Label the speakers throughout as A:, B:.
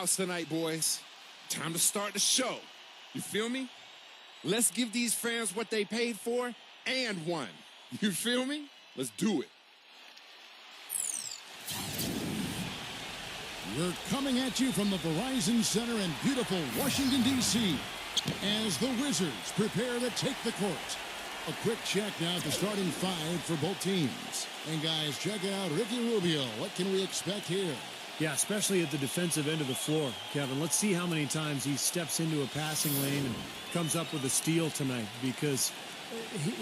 A: house tonight, boys. Time to start the show. You feel me? Let's give these fans what they paid for and won. You feel me? Let's do it.
B: We're coming at you from the Verizon Center in beautiful Washington, D.C. as the Wizards prepare to take the court. A quick check now at the starting five for both teams. And guys, check it out. Ricky Rubio, what can we expect here?
C: Yeah, especially at the defensive end of the floor, Kevin. Let's see how many times he steps into a passing lane and comes up with a steal tonight, because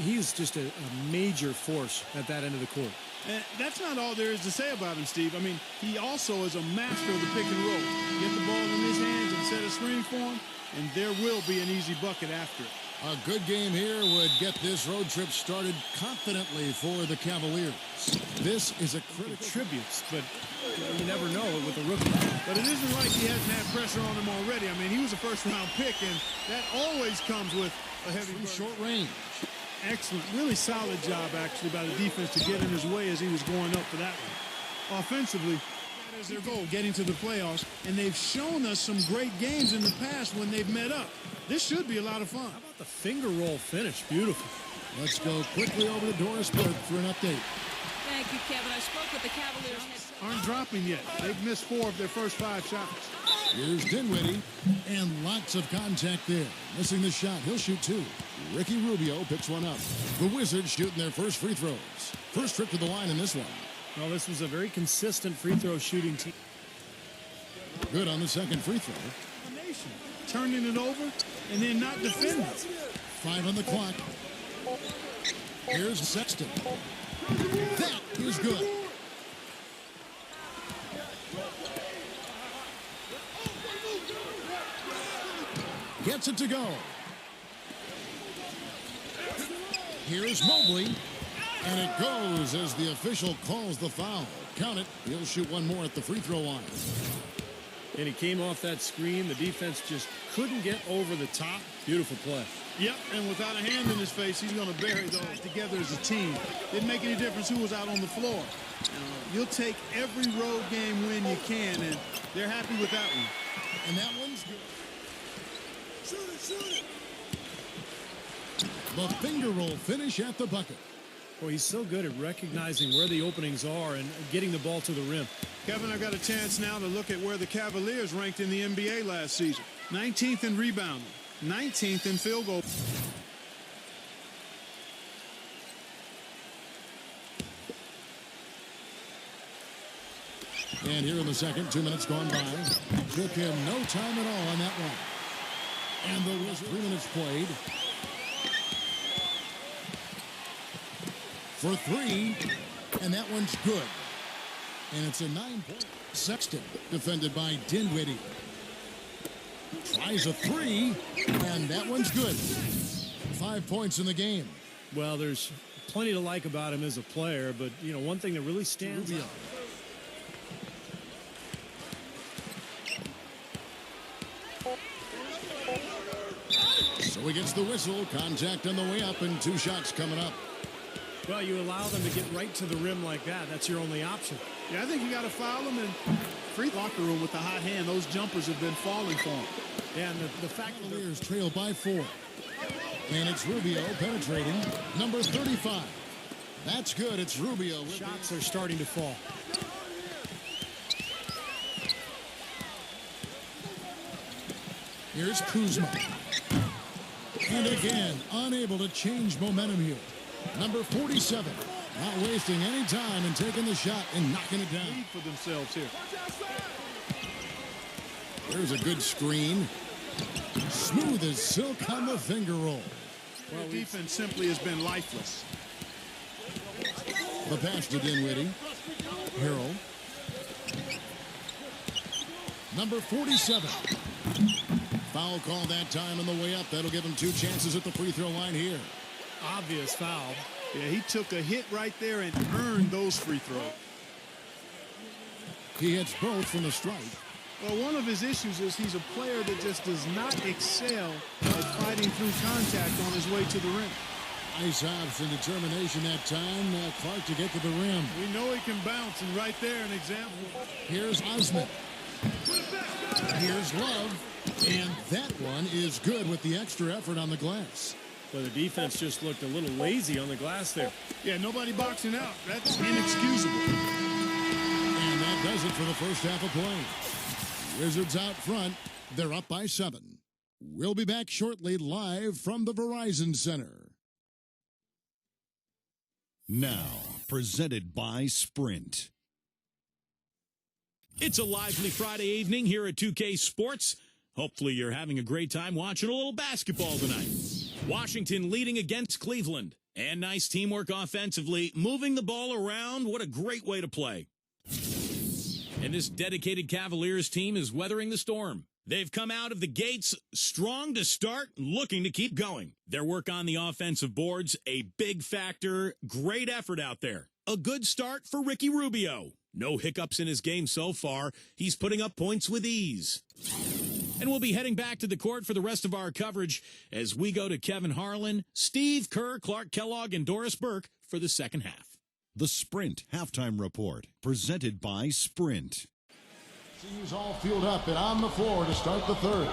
C: he's just a major force at that end of the court.
D: And that's not all there is to say about him, Steve. I mean, he also is a master of the pick and roll. Get the ball in his hands and set a screen for him, and there will be an easy bucket after it.
B: A good game here would get this road trip started confidently for the Cavaliers. This is a critical
C: tributes, but you never know with a rookie.
D: But it isn't like he hasn't had pressure on him already. I mean, he was a first-round pick, and that always comes with a heavy
B: short range.
D: Excellent, really solid job, actually, by the defense to get in his way as he was going up for that one. Offensively, that is their goal, getting to the playoffs, and they've shown us some great games in the past when they've met up. This should be a lot of fun.
C: How about the finger roll finish? Beautiful.
B: Let's go quickly over to Doris Burke for an update.
E: Thank you, Kevin. I spoke with the Cavaliers.
D: Aren't dropping yet. They've missed 4 of their first 5 shots.
B: Here's Dinwiddie, and lots of contact there. Missing the shot, he'll shoot 2. Ricky Rubio picks one up. The Wizards shooting their first free throws. First trip to the line in this one.
C: Well, this was a very consistent free throw shooting team.
B: Good on the second free throw.
D: Turning it over and then not defending.
B: 5 on the clock. Here's Sexton. That is good. Gets it to go. Here's Mobley. And it goes as the official calls the foul. Count it. He'll shoot one more at the free throw line.
C: And he came off that screen. The defense just couldn't get over the top. Beautiful play.
D: Yep, and without a hand in his face, he's going to bury those together as a team. Didn't make any difference who was out on the floor. You'll take every road game win you can, and they're happy with that one.
B: And that one's good. Shoot it. The finger roll finish at the bucket.
C: Boy, he's so good at recognizing where the openings are and getting the ball to the rim.
D: Kevin, I've got a chance now to look at where the Cavaliers ranked in the NBA last season. 19th in rebounding, 19th in field goal.
B: And here in the second, 2 minutes gone by. Took him no time at all on that one. And the Wizards, 3 minutes played. For 3, and that one's good. And it's a 9-point. Sexton, defended by Dinwiddie. Tries a 3, and that one's good. 5 points in the game.
C: Well, there's plenty to like about him as a player, but, you know, one thing that really stands out. So he gets the whistle. Contact on the way up, and 2 shots coming up. Well, you allow them to get right to the rim like that. That's your only option.
D: Yeah, I think you got to foul them in free locker room with the hot hand. Those jumpers have been falling for him.
C: Yeah, and the fact that
B: Cavaliers trail by 4. And it's Rubio penetrating. Number 35. That's good. It's Rubio.
C: Shots are starting to fall.
B: Here's Kuzma. And again, unable to change momentum here. Number 47, not wasting any time and taking the shot and knocking it down.
D: Lead for themselves here.
B: There's a good screen. Smooth as silk on the finger roll.
D: Well, defense simply has been lifeless.
B: The pass to Dinwiddie. Harrell. Number 47. Foul call that time on the way up. That'll give him 2 chances at the free throw line here.
C: Obvious foul.
D: Yeah, he took a hit right there and earned those free throws.
B: He hits both from the strike.
D: Well, one of his issues is he's a player that just does not excel at fighting through contact on his way to the rim.
B: Nice hops and determination that time. Clark to get to the rim.
D: We know he can bounce, and right there an example.
B: Here's Osman. Here's Love. And that one is good with the extra effort on the glass.
C: But the defense just looked a little lazy on the glass there.
D: Yeah, nobody boxing out. That's inexcusable.
B: And that does it for the first half of play. Wizards out front. They're up by 7. We'll be back shortly live from the Verizon Center.
F: Now, presented by Sprint.
G: It's a lively Friday evening here at 2K Sports. Hopefully you're having a great time watching a little basketball tonight. Washington leading against Cleveland. And nice teamwork offensively, moving the ball around. What a great way to play. And this dedicated Cavaliers team is weathering the storm. They've come out of the gates strong to start, looking to keep going. Their work on the offensive boards, a big factor. Great effort out there. A good start for Ricky Rubio. No hiccups in his game so far. He's putting up points with ease. And we'll be heading back to the court for the rest of our coverage as we go to Kevin Harlan, Steve Kerr, Clark Kellogg, and Doris Burke for the second half.
F: The Sprint Halftime Report, presented by Sprint.
B: Teams all filled up and on the floor to start the third.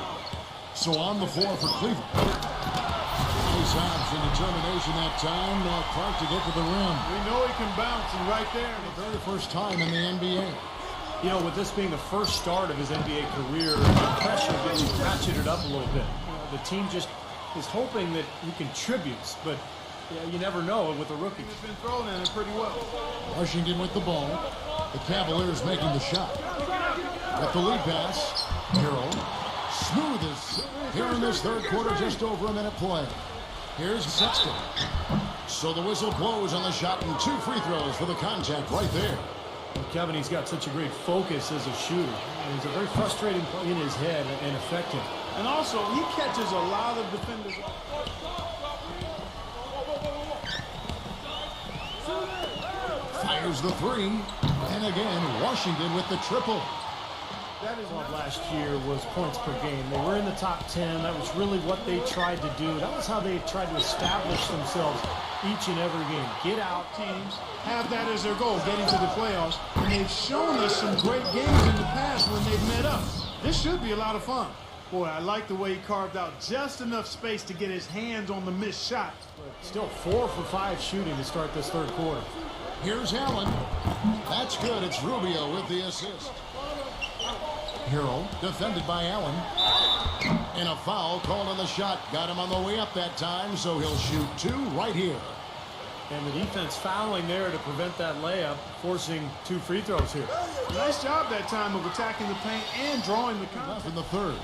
B: So on the floor for Cleveland. Nice hops and determination that time. Clark to get to the rim.
D: We know he can bounce, and right there.
B: The very first time in the NBA.
C: You know, with this being the first start of his NBA career, the pressure getting ratcheted up a little bit. The team just is hoping that he contributes, but you never know with a rookie.
D: He's been thrown at him pretty well.
B: Washington with the ball. The Cavaliers making the shot. With the lead pass, Hero. Smoothest here in this third quarter, just over a minute play. Here's Sexton. So the whistle blows on the shot and 2 free throws for the contact right there.
C: Well, Kevin, he's got such a great focus as a shooter. And he's a very frustrating play in his head and effective.
D: And also, he catches a lot of defenders.
B: Fires the 3. And again, Washington with the triple.
C: That is what last year was points per game. They were in the top 10. That was really what they tried to do. That was how they tried to establish themselves each and every game. Get out.
D: Teams have that as their goal, getting to the playoffs. And they've shown us some great games in the past when they've met up. This should be a lot of fun. Boy, I like the way he carved out just enough space to get his hands on the missed shot.
C: But still 4 for 5 shooting to start this third quarter.
B: Here's Allen. That's good. It's Rubio with the assist. Hero defended by Allen. And a foul called on the shot. Got him on the way up that time, so he'll shoot 2 right here.
C: And the defense fouling there to prevent that layup, forcing 2 free throws here.
D: Nice job that time of attacking the paint and drawing the
B: Left
D: contact.
B: in the third.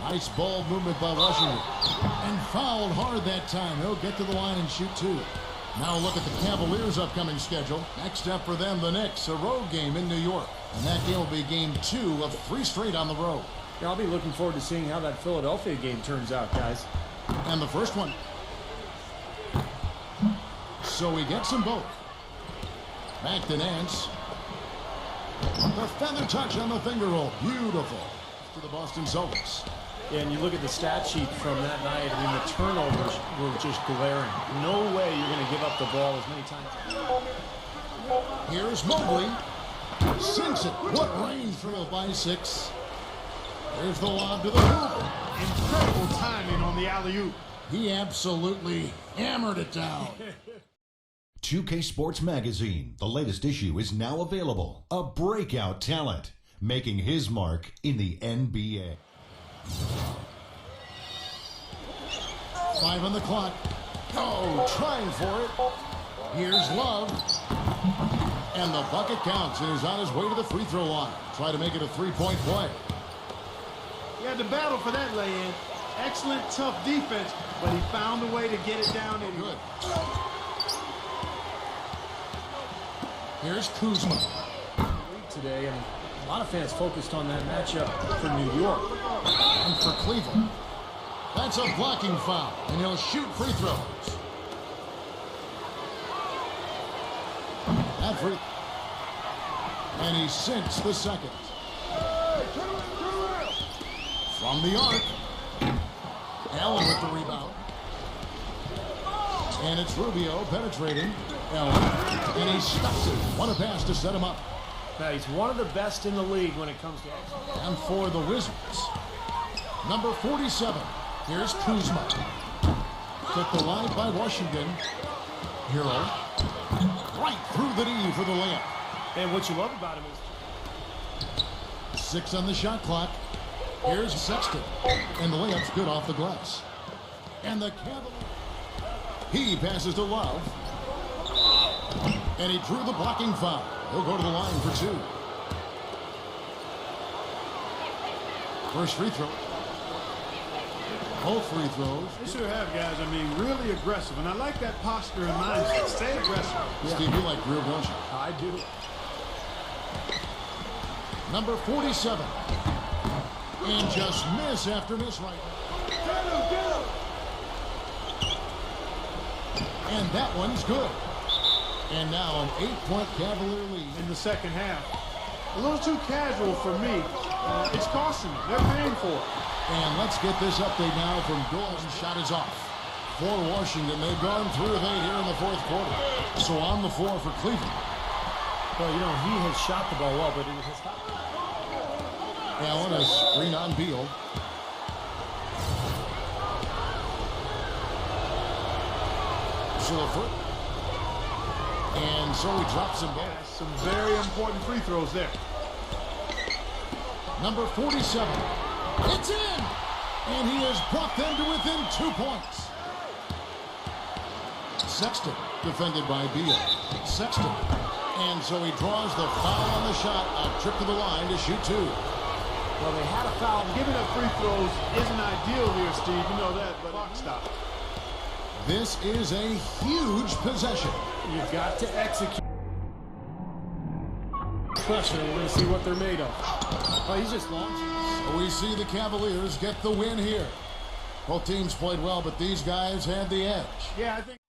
B: Nice ball movement by Washington. And fouled hard that time. He'll get to the line and shoot 2. Now look at the Cavaliers' upcoming schedule. Next up for them, the Knicks, a road game in New York. And that game will be game 2 of 3 straight on the road.
C: Yeah, I'll be looking forward to seeing how that Philadelphia game turns out, guys.
B: And the first one. So he gets them both. Back to Nance. The feather touch on the finger roll. Beautiful. To the Boston Celtics.
C: Yeah, and you look at the stat sheet from that night, I mean, the turnovers were just glaring. No way you're going to give up the ball as many times.
B: Here's Mobley. Sinks it. What range through by 6. There's the lob to the hoop.
D: Incredible timing on the alley-oop.
B: He absolutely hammered it down.
F: 2K Sports Magazine, the latest issue, is now available. A breakout talent, making his mark in the NBA.
B: 5 on the clock. Oh, trying for it. Here's Love. And the bucket counts and is on his way to the free throw line. Try to make it a 3-point play.
D: He had to battle for that lay-in. Excellent, tough defense, but he found a way to get it down and
B: Good. Here's Kuzma.
C: Today, and a lot of fans focused on that matchup for New York.
B: And for Cleveland. That's a blocking foul, and he'll shoot free throws. That free. And he sinks the second. From the arc. Allen with the rebound. And it's Rubio penetrating. Allen. And he stops it. What a pass to set him up.
C: Yeah, he's one of the best in the league when it comes to execution.
B: And for the Wizards, number 47, here's Kuzma. Took the line by Washington. Hero. Right through the knee for the layup.
C: And what you love about him is
B: 6 on the shot clock. Here's Sexton. And the layup's good off the glass. And the Cavaliers. He passes to Love. And he drew the blocking foul. He'll go to the line for 2. First free throw. Both free throws.
D: They sure have, guys. I mean, really aggressive. And I like that posture and mindset. Stay aggressive.
B: Yeah. Steve, you like Greer, don't you?
C: I do.
B: Number 47. And just miss after miss right. And that one's good. And now an 8-point Cavalier lead
D: In the second half. A little too casual for me. It's costing them. They're paying for it.
B: And let's get this update now from Goey. Shot is off. For Washington, they've gone 3 of 8 here in the fourth quarter. So on the floor for Cleveland.
C: Well, you know, he has shot the ball well, but it has not.
B: Allen, a screen on Beal. Foot. And so he drops them both.
D: Some very important free throws there.
B: Number 47. It's in! And he has brought them to within 2 points. Sexton, defended by Beal. Sexton. And so he draws the foul on the shot. A trip to the line to shoot 2.
D: Well, they had a foul. Giving up free throws isn't ideal here, Steve. You know that, but clock stop.
B: This is a huge possession.
C: You've got to execute. Pressure. We're going to see what they're made of. Oh, he's just launching.
B: So we see the Cavaliers get the win here. Both teams played well, but these guys had the edge.
D: Yeah, I think.